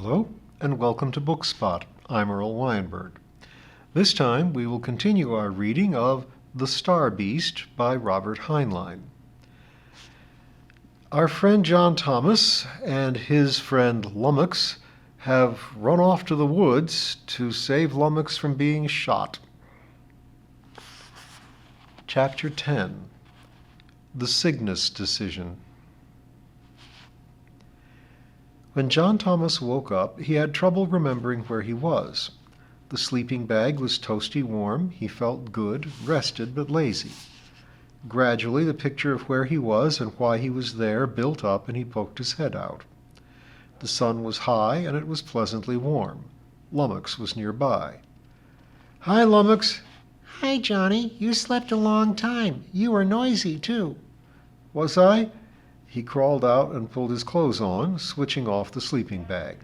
Hello, and welcome to Bookspot. I'm Earl Weinberg. This time we will continue our reading of The Star Beast by Robert Heinlein. Our friend John Thomas and his friend Lummox have run off to the woods to save Lummox from being shot. Chapter 10. The Cygnus Decision. When John Thomas woke up, he had trouble remembering where he was. The sleeping bag was toasty warm, he felt good, rested but lazy. Gradually the picture of where he was and why he was there built up, and he poked his head out. The sun was high and it was pleasantly warm. Lummox was nearby. "Hi, Lummox." "Hi, Johnny. You slept a long time. You were noisy, too." "Was I?" He crawled out and pulled his clothes on, switching off the sleeping bag.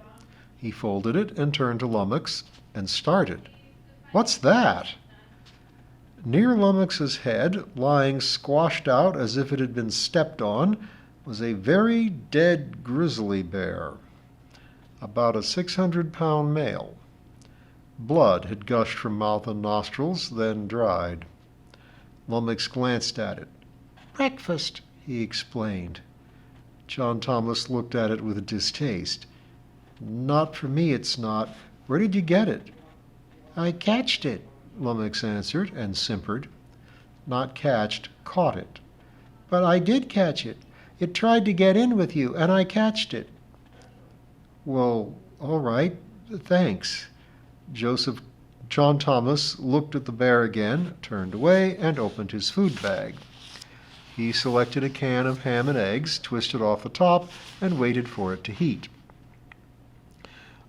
He folded it and turned to Lummox and started. "What's that?" Near Lummox's head, lying squashed out as if it had been stepped on, was a very dead grizzly bear, about a 600-pound male. Blood had gushed from mouth and nostrils, then dried. Lummox glanced at it. "Breakfast," he explained. John Thomas looked at it with distaste. "Not for me, it's not. Where did you get it?" "I catched it," Lummox answered, and simpered. Not catched, caught it. "But I did catch it. It tried to get in with you, and I catched it." "Well, all right. Thanks." John Thomas looked at the bear again, turned away, and opened his food bag. He selected a can of ham and eggs, twisted off the top, and waited for it to heat.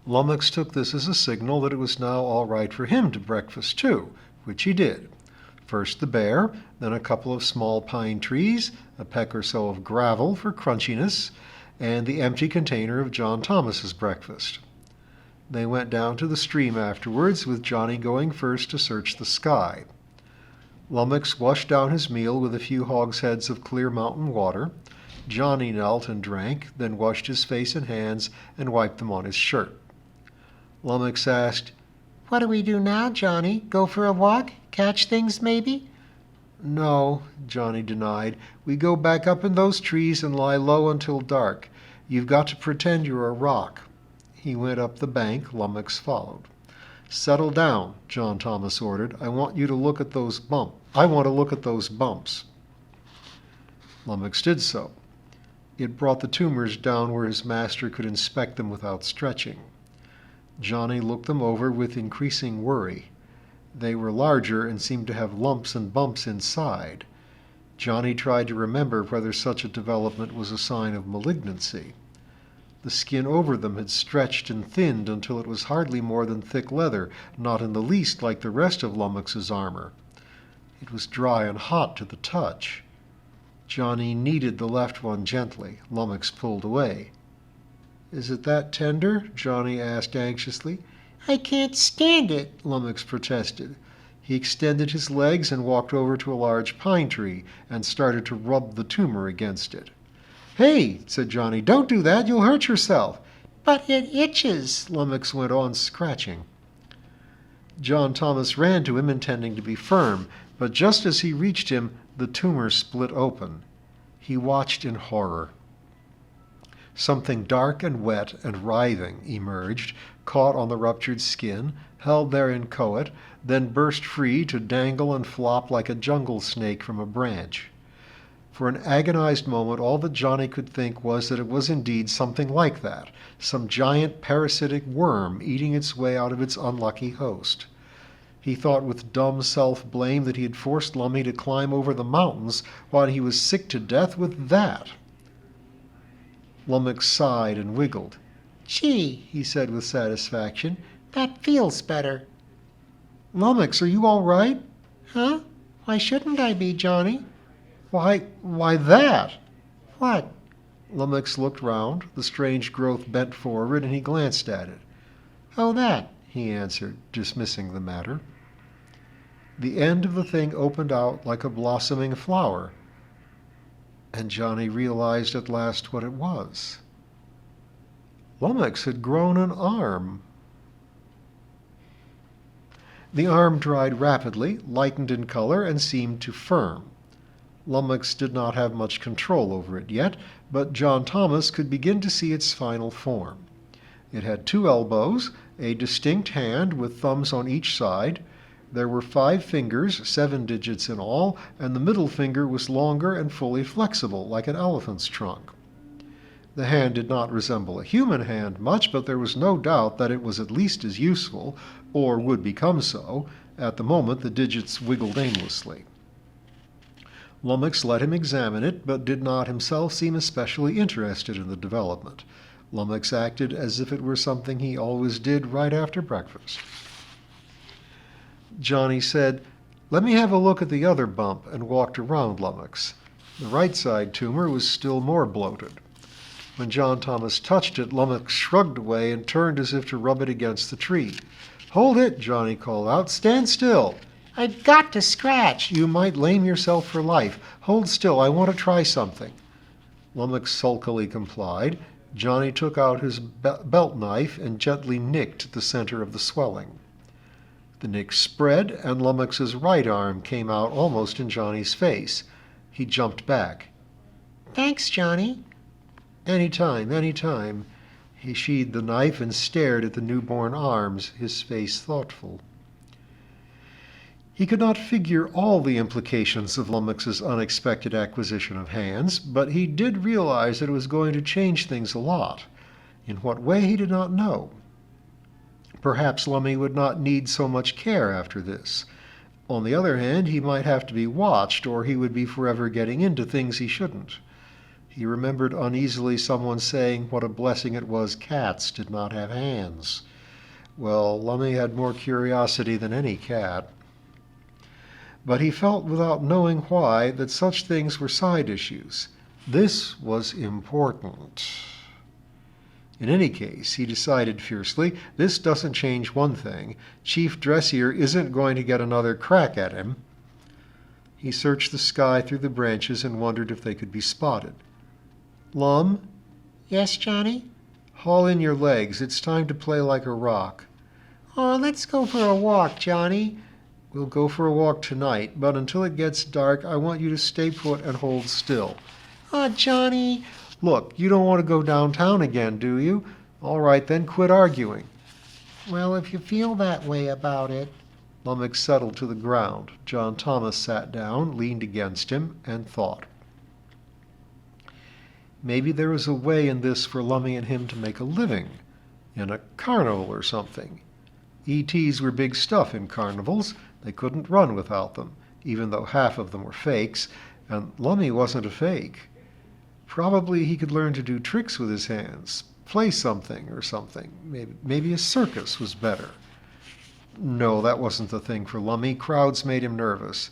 Lummox took this as a signal that it was now all right for him to breakfast too, which he did. First the bear, then a couple of small pine trees, a peck or so of gravel for crunchiness, and the empty container of John Thomas's breakfast. They went down to the stream afterwards, with Johnny going first to search the sky. Lummox washed down his meal with a few hogsheads of clear mountain water. Johnny knelt and drank, then washed his face and hands and wiped them on his shirt. Lummox asked, "What do we do now, Johnny? Go for a walk? Catch things, maybe?" "No," Johnny denied. "We go back up in those trees and lie low until dark. You've got to pretend you're a rock." He went up the bank. Lummox followed. "Settle down," John Thomas ordered. I want to look at those bumps." Lummox did so. It brought the tumors down where his master could inspect them without stretching. Johnny looked them over with increasing worry. They were larger and seemed to have lumps and bumps inside. Johnny tried to remember whether such a development was a sign of malignancy. The skin over them had stretched and thinned until it was hardly more than thick leather, not in the least like the rest of Lummox's armor. It was dry and hot to the touch. Johnny kneaded the left one gently. Lummox pulled away. "Is it that tender?" Johnny asked anxiously. "I can't stand it," Lummox protested. He extended his legs and walked over to a large pine tree and started to rub the tumor against it. "Hey," said Johnny, "don't do that. You'll hurt yourself." "But it itches," Lummox went on, scratching. John Thomas ran to him, intending to be firm, but just as he reached him, the tumor split open. He watched in horror. Something dark and wet and writhing emerged, caught on the ruptured skin, held there inchoate, then burst free to dangle and flop like a jungle snake from a branch. For an agonized moment, all that Johnny could think was that it was indeed something like that, some giant parasitic worm eating its way out of its unlucky host. He thought with dumb self-blame that he had forced Lummy to climb over the mountains while he was sick to death with that. Lummox sighed and wiggled. "Gee," he said with satisfaction, "that feels better." "Lummox, are you all right?" "Huh? Why shouldn't I be, Johnny?" Why that!" "What?" Lummox looked round. The strange growth bent forward, and he glanced at it. "Oh, that," he answered, dismissing the matter. The end of the thing opened out like a blossoming flower, and Johnny realized at last what it was. Lummox had grown an arm. The arm dried rapidly, lightened in color, and seemed to firm. Lummox did not have much control over it yet, but John Thomas could begin to see its final form. It had 2 elbows, a distinct hand with thumbs on each side. There were 5 fingers, 7 digits in all, and the middle finger was longer and fully flexible, like an elephant's trunk. The hand did not resemble a human hand much, but there was no doubt that it was at least as useful, or would become so. At the moment, the digits wiggled aimlessly. Lummox let him examine it, but did not himself seem especially interested in the development. Lummox acted as if it were something he always did right after breakfast. Johnny said, "Let me have a look at the other bump," and walked around Lummox. The right side tumor was still more bloated. When John Thomas touched it, Lummox shrugged away and turned as if to rub it against the tree. "Hold it," Johnny called out. "Stand still." I've got to scratch. "You might lame yourself for life. Hold still, I want to try something." Lummox sulkily complied. Johnny took out his belt knife and gently nicked the center of the swelling. The nick spread, and Lummox's right arm came out almost in Johnny's face. He jumped back. Thanks, Johnny. "Any time, any time." He sheathed the knife and stared at the newborn arms, his face thoughtful. He could not figure all the implications of Lummox's unexpected acquisition of hands, but he did realize that it was going to change things a lot. In what way, he did not know. Perhaps Lummy would not need so much care after this. On the other hand, he might have to be watched, or he would be forever getting into things he shouldn't. He remembered uneasily someone saying what a blessing it was cats did not have hands. Well, Lummy had more curiosity than any cat. But he felt, without knowing why, that such things were side issues. This was important. In any case, he decided fiercely, this doesn't change one thing. Chief Dressier isn't going to get another crack at him. He searched the sky through the branches and wondered if they could be spotted. "Lum?" Yes, Johnny? "Haul in your legs. It's time to play like a rock." Oh, let's go for a walk, Johnny. "We'll go for a walk tonight, but until it gets dark, I want you to stay put and hold still." Oh, Johnny. "Look, you don't want to go downtown again, do you? All right, then quit arguing." Well, if you feel that way about it. Lummox settled to the ground. John Thomas sat down, leaned against him, and thought. Maybe there was a way in this for Lummy and him to make a living. In a carnival or something. E.T.s were big stuff in carnivals. They couldn't run without them, even though half of them were fakes, and Lummy wasn't a fake. Probably he could learn to do tricks with his hands, play something or something. Maybe a circus was better. No, that wasn't the thing for Lummy. Crowds made him nervous.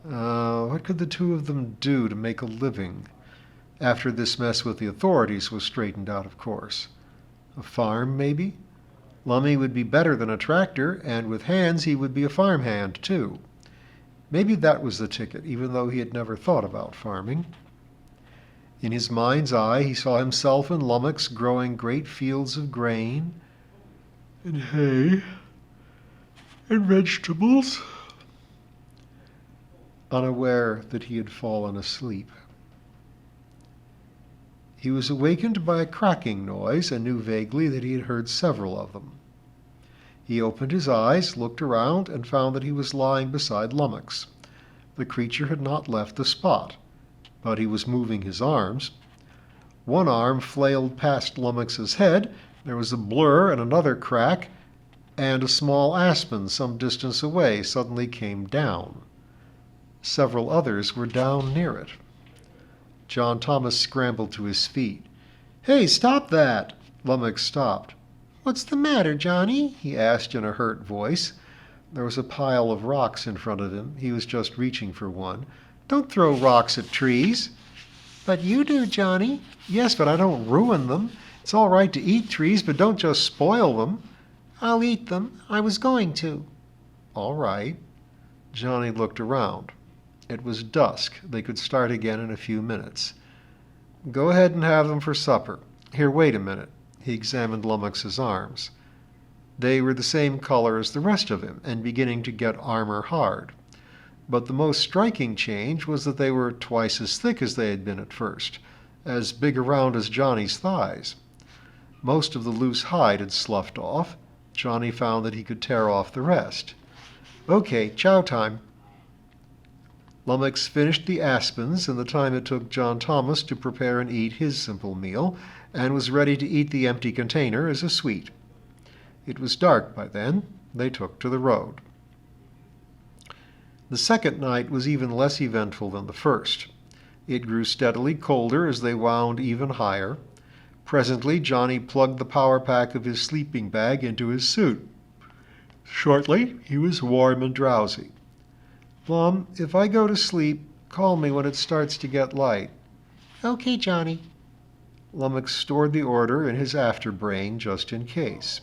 What could the two of them do to make a living? After this mess with the authorities was straightened out, of course. A farm, maybe? Lummy would be better than a tractor, and with hands he would be a farmhand, too. Maybe that was the ticket, even though he had never thought about farming. In his mind's eye, he saw himself and Lummox growing great fields of grain, and hay, and vegetables, unaware that he had fallen asleep. He was awakened by a cracking noise and knew vaguely that he had heard several of them. He opened his eyes, looked around, and found that he was lying beside Lummox. The creature had not left the spot, but he was moving his arms. One arm flailed past Lummox's head. There was a blur and another crack, and a small aspen some distance away suddenly came down. Several others were down near it. John Thomas scrambled to his feet. "Hey, stop that!" Lummox stopped. What's the matter, Johnny? He asked in a hurt voice. There was a pile of rocks in front of him. He was just reaching for one. "Don't throw rocks at trees." But you do, Johnny. "Yes, but I don't ruin them. It's all right to eat trees, but don't just spoil them." I'll eat them. I was going to. "All right." Johnny looked around. It was dusk. They could start again in a few minutes. "Go ahead and have them for supper. Here, wait a minute." He examined Lummox's arms. They were the same color as the rest of him, and beginning to get armor hard. But the most striking change was that they were twice as thick as they had been at first, as big around as Johnny's thighs. Most of the loose hide had sloughed off. Johnny found that he could tear off the rest. "Okay, chow time." Lummox finished the aspens in the time it took John Thomas to prepare and eat his simple meal, and was ready to eat the empty container as a sweet. It was dark by then. They took to the road. The second night was even less eventful than the first. It grew steadily colder as they wound even higher. Presently, Johnny plugged the power pack of his sleeping bag into his suit. Shortly, he was warm and drowsy. "Lum, if I go to sleep, call me when it starts to get light." Okay, Johnny. Lummox stored the order in his afterbrain just in case.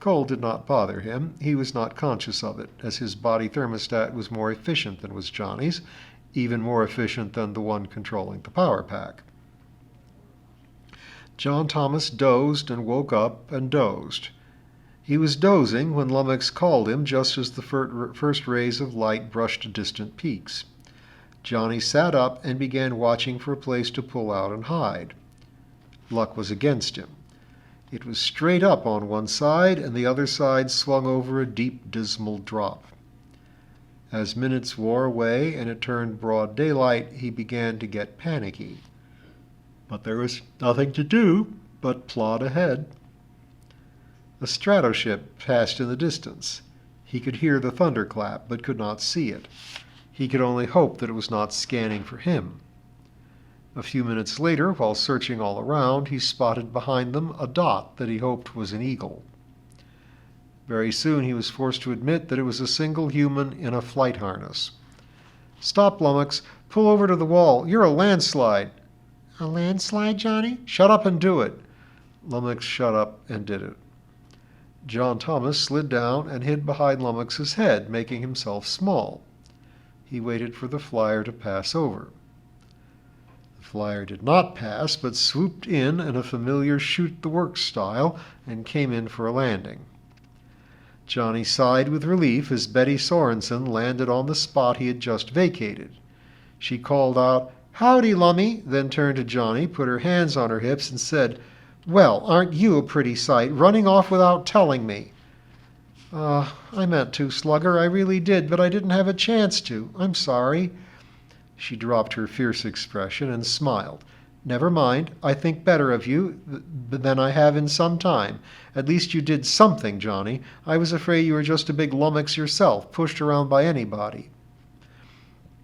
Cold did not bother him. He was not conscious of it, as his body thermostat was more efficient than was Johnny's, even more efficient than the one controlling the power pack. John Thomas dozed and woke up and dozed. He was dozing when Lummox called him just as the first rays of light brushed distant peaks. Johnny sat up and began watching for a place to pull out and hide. Luck was against him. It was straight up on one side, and the other side swung over a deep, dismal drop. As minutes wore away and it turned broad daylight, he began to get panicky. But there was nothing to do but plod ahead. A stratoship passed in the distance. He could hear the thunderclap, but could not see it. He could only hope that it was not scanning for him. A few minutes later, while searching all around, he spotted behind them a dot that he hoped was an eagle. Very soon he was forced to admit that it was a single human in a flight harness. "Stop, Lummox! Pull over to the wall! You're a landslide!" A landslide, Johnny? "Shut up and do it!" Lummox shut up and did it. John Thomas slid down and hid behind Lummox's head, making himself small. He waited for the flyer to pass over. The flyer did not pass, but swooped in a familiar shoot-the-works style and came in for a landing. Johnny sighed with relief as Betty Sorensen landed on the spot he had just vacated. She called out, "Howdy, Lummy," then turned to Johnny, put her hands on her hips, and said, "Well, aren't you a pretty sight, running off without telling me?" I meant to, Slugger, I really did, but I didn't have a chance to. I'm sorry." She dropped her fierce expression and smiled. "Never mind. I think better of you than I have in some time. At least you did something, Johnny. I was afraid you were just a big lummox yourself, pushed around by anybody."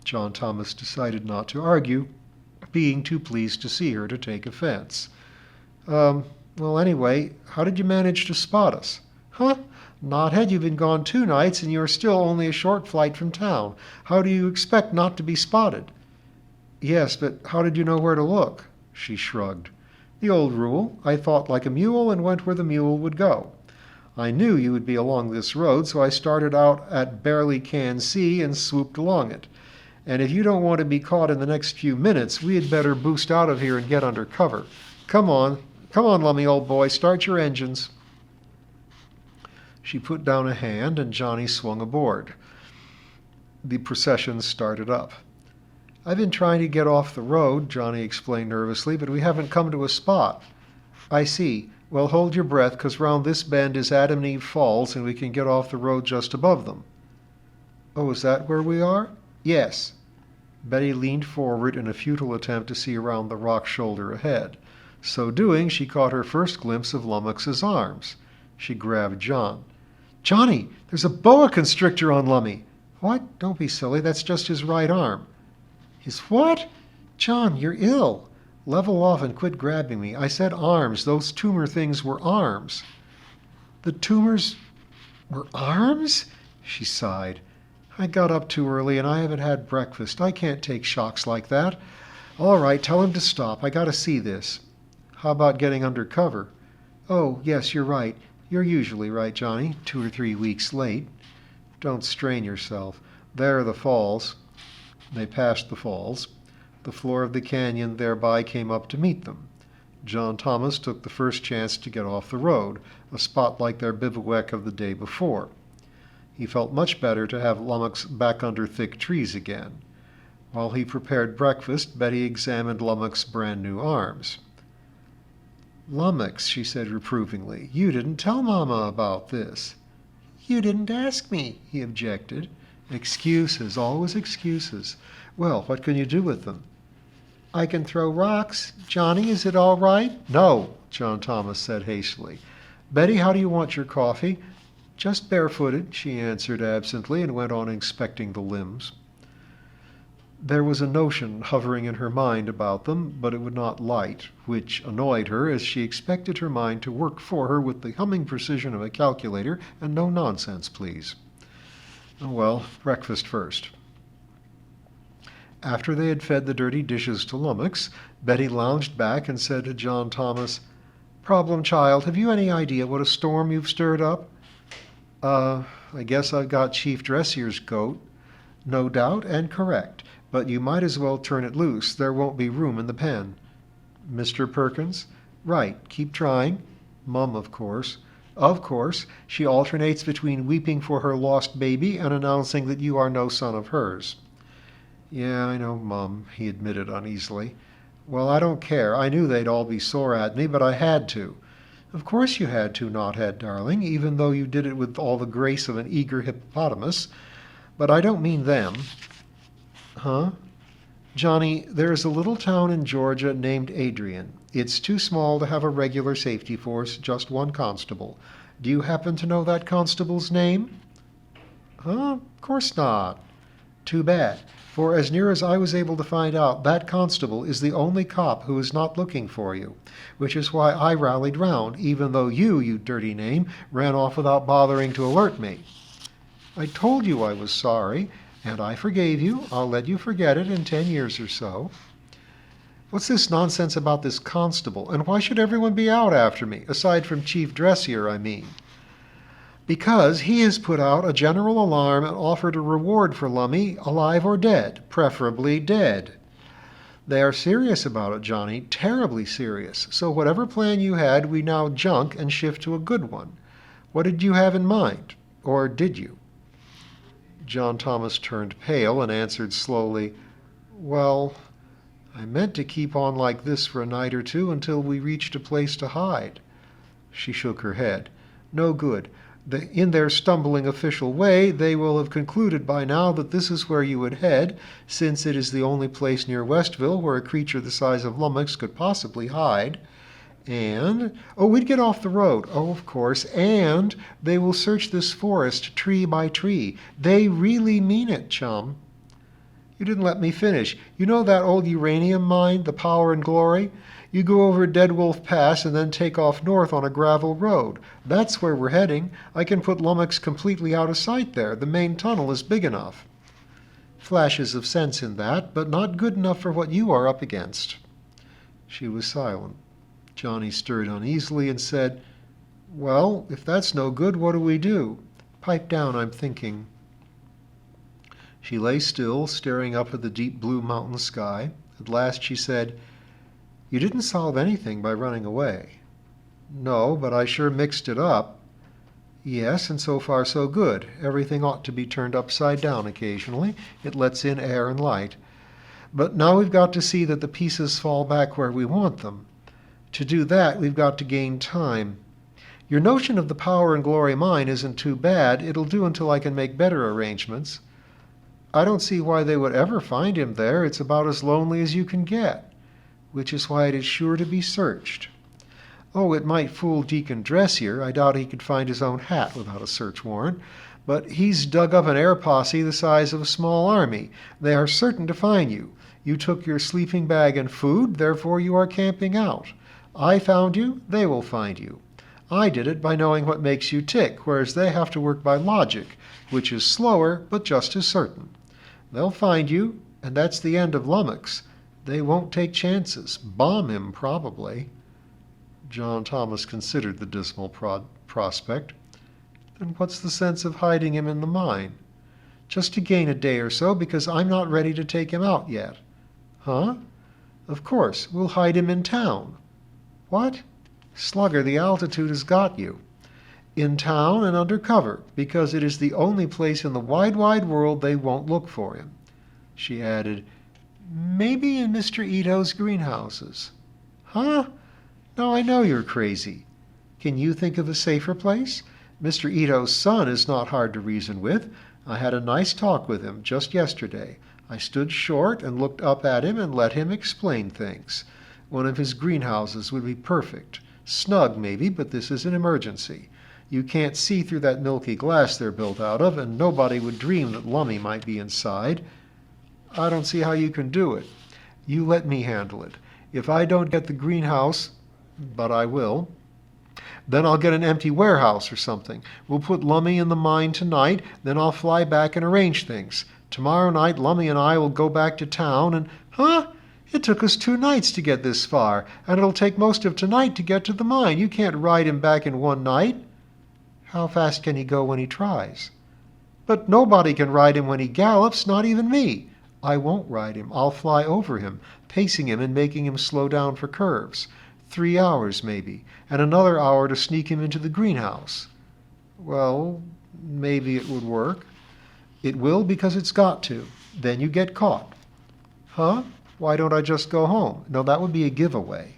John Thomas decided not to argue, being too pleased to see her to take offense. Well, anyway, how did you manage to spot us?" "Huh? Knothead, you've been gone 2 nights, and you're still only a short flight from town. How do you expect not to be spotted?" "Yes, but how did you know where to look?" She shrugged. "The old rule. I thought like a mule and went where the mule would go. I knew you would be along this road, so I started out at Barely Can See and swooped along it. And if you don't want to be caught in the next few minutes, we had better boost out of here and get under cover. Come on, Lummy, old boy, start your engines." She put down a hand, and Johnny swung aboard. The procession started up. "I've been trying to get off the road," Johnny explained nervously, "but we haven't come to a spot." "I see. Well, hold your breath, because round this bend is Adam and Eve Falls, and we can get off the road just above them." "Oh, is that where we are?" "Yes." Betty leaned forward in a futile attempt to see around the rock shoulder ahead. So doing, she caught her first glimpse of Lummox's arms. She grabbed John. "Johnny, there's a boa constrictor on Lummy." "What? Don't be silly. That's just his right arm." "His what?" "John, you're ill. Level off and quit grabbing me. I said arms. Those tumor things were arms." "The tumors were arms?" She sighed. "I got up too early and I haven't had breakfast. I can't take shocks like that. All right, tell him to stop. I got to see this." "How about getting under cover?" "Oh, yes, you're right. You're usually right, Johnny. 2 or 3 weeks late." "Don't strain yourself. There are the falls." They passed the falls. The floor of the canyon thereby came up to meet them. John Thomas took the first chance to get off the road, a spot like their bivouac of the day before. He felt much better to have Lummox back under thick trees again. While he prepared breakfast, Betty examined Lummox's brand-new arms. "Lummox," she said reprovingly, "you didn't tell Mama about this." "You didn't ask me," he objected. Excuses, always excuses. Well, what can you do with them? "I can throw rocks. Johnny, is it all right?" No, John Thomas said hastily. Betty, how do you want your coffee? Just barefooted, she answered absently and went on inspecting the limbs. There was a notion hovering in her mind about them, but it would not light, which annoyed her, as she expected her mind to work for her with the humming precision of a calculator, and no nonsense, please. Oh, well, breakfast first. After they had fed the dirty dishes to Lummox, Betty lounged back and said to John Thomas, "Problem child, have you any idea what a storm you've stirred up?" I guess I've got Chief Dressier's goat." "No doubt, and correct. But you might as well turn it loose. There won't be room in the pen." "Mr. Perkins?" "Right. Keep trying." "Mum, of course." "Of course. She alternates between weeping for her lost baby and announcing that you are no son of hers." "Yeah, I know, Mum," he admitted uneasily. "Well, I don't care. I knew they'd all be sore at me, but I had to." "Of course you had to, Knothead, darling, even though you did it with all the grace of an eager hippopotamus. But I don't mean them." "Huh?" "Johnny, there is a little town in Georgia named Adrian. It's too small to have a regular safety force, just one constable. Do you happen to know that constable's name?" "Huh? Of course not." "Too bad, for as near as I was able to find out, that constable is the only cop who is not looking for you, which is why I rallied round, even though you dirty name, ran off without bothering to alert me." "I told you I was sorry, and I forgave you. I'll let you forget it in 10 years or so." "What's this nonsense about this constable, and why should everyone be out after me, aside from Chief Dressier, I mean?" "Because he has put out a general alarm and offered a reward for Lummy, alive or dead, preferably dead. They are serious about it, Johnny, terribly serious. So whatever plan you had, we now junk and shift to a good one. What did you have in mind? Or did you?" John Thomas turned pale and answered slowly, "Well, I meant to keep on like this for a night or two until we reached a place to hide." She shook her head. "No good. In their stumbling official way, they will have concluded by now that this is where you would head, since it is the only place near Westville where a creature the size of Lummox could possibly hide. We'd get off the road. Oh, of course. And they will search this forest tree by tree. They really mean it, chum." "You didn't let me finish. You know that old uranium mine, the Power and Glory? You go over Dead Wolf Pass and then take off north on a gravel road. That's where we're heading. I can put Lummox completely out of sight there. The main tunnel is big enough." "Flashes of sense in that, but not good enough for what you are up against." She was silent. Johnny stirred uneasily and said, "Well, if that's no good, what do we do? Pipe down, I'm thinking." She lay still, staring up at the deep blue mountain sky. At last she said, "You didn't solve anything by running away." "No, but I sure mixed it up." "Yes, and so far so good. Everything ought to be turned upside down occasionally. It lets in air and light. But now we've got to see that the pieces fall back where we want them. To do that, we've got to gain time. Your notion of the Power and Glory mine isn't too bad. It'll do until I can make better arrangements. I don't see why they would ever find him there. It's about as lonely as you can get, which is why it is sure to be searched. Oh, it might fool Deacon Dressier. I doubt he could find his own hat without a search warrant. But he's dug up an air posse the size of a small army. They are certain to find you. You took your sleeping bag and food, therefore you are camping out. I found you, they will find you. I did it by knowing what makes you tick, whereas they have to work by logic, which is slower but just as certain. They'll find you, and that's the end of Lummox. They won't take chances. Bomb him, probably." John Thomas considered the dismal prospect. "Then what's the sense of hiding him in the mine?" "Just to gain a day or so, because I'm not ready to take him out yet." "Huh?" "Of course. We'll hide him in town." What? Slugger, the altitude has got you. In town and under cover, because it is the only place in the wide, wide world they won't look for him. She added, maybe in Mr. Ito's greenhouses. Huh? No, I know you're crazy. Can you think of a safer place? Mr. Ito's son is not hard to reason with. I had a nice talk with him just yesterday. I stood short and looked up at him and let him explain things. One of his greenhouses would be perfect. Snug, maybe, but this is an emergency. You can't see through that milky glass they're built out of, and nobody would dream that Lummy might be inside. I don't see how you can do it. You let me handle it. If I don't get the greenhouse, but I will, then I'll get an empty warehouse or something. We'll put Lummy in the mine tonight, then I'll fly back and arrange things. Tomorrow night, Lummy and I will go back to town and... Huh? It took us 2 nights to get this far, and it'll take most of tonight to get to the mine. You can't ride him back in 1 night. How fast can he go when he tries? But nobody can ride him when he gallops, not even me. I won't ride him. I'll fly over him, pacing him and making him slow down for curves. 3 hours, maybe, and another hour to sneak him into the greenhouse. Well, maybe it would work. It will because it's got to. Then you get caught. Huh? Why don't I just go home? No, that would be a giveaway.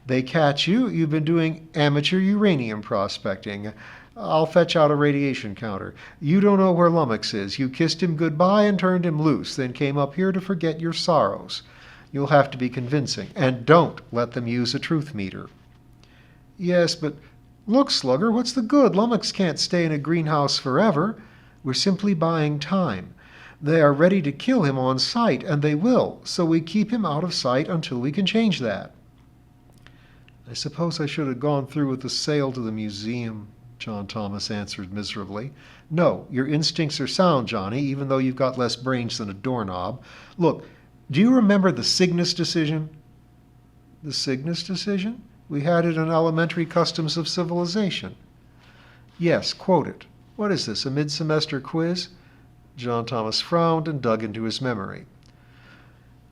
They catch you, you've been doing amateur uranium prospecting. I'll fetch out a radiation counter. You don't know where Lummox is. You kissed him goodbye and turned him loose, then came up here to forget your sorrows. You'll have to be convincing. And don't let them use a truth meter. Yes, but look, Slugger, what's the good? Lummox can't stay in a greenhouse forever. We're simply buying time. They are ready to kill him on sight, and they will, so we keep him out of sight until we can change that. I suppose I should have gone through with the sale to the museum, John Thomas answered miserably. No, your instincts are sound, Johnny, even though you've got less brains than a doorknob. Look, do you remember the Cygnus decision? The Cygnus decision? We had it in Elementary Customs of Civilization. Yes, quote it. What is this, a mid-semester quiz? John Thomas frowned and dug into his memory.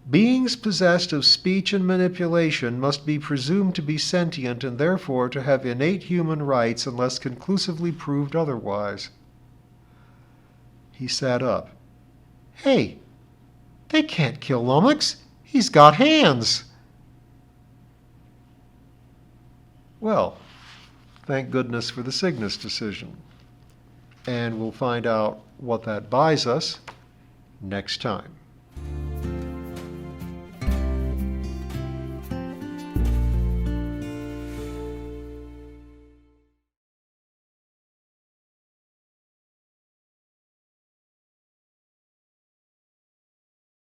Beings possessed of speech and manipulation must be presumed to be sentient and therefore to have innate human rights unless conclusively proved otherwise. He sat up. Hey, they can't kill Lummox. He's got hands. Well, thank goodness for the Cygnus decision. And we'll find out what that buys us next time.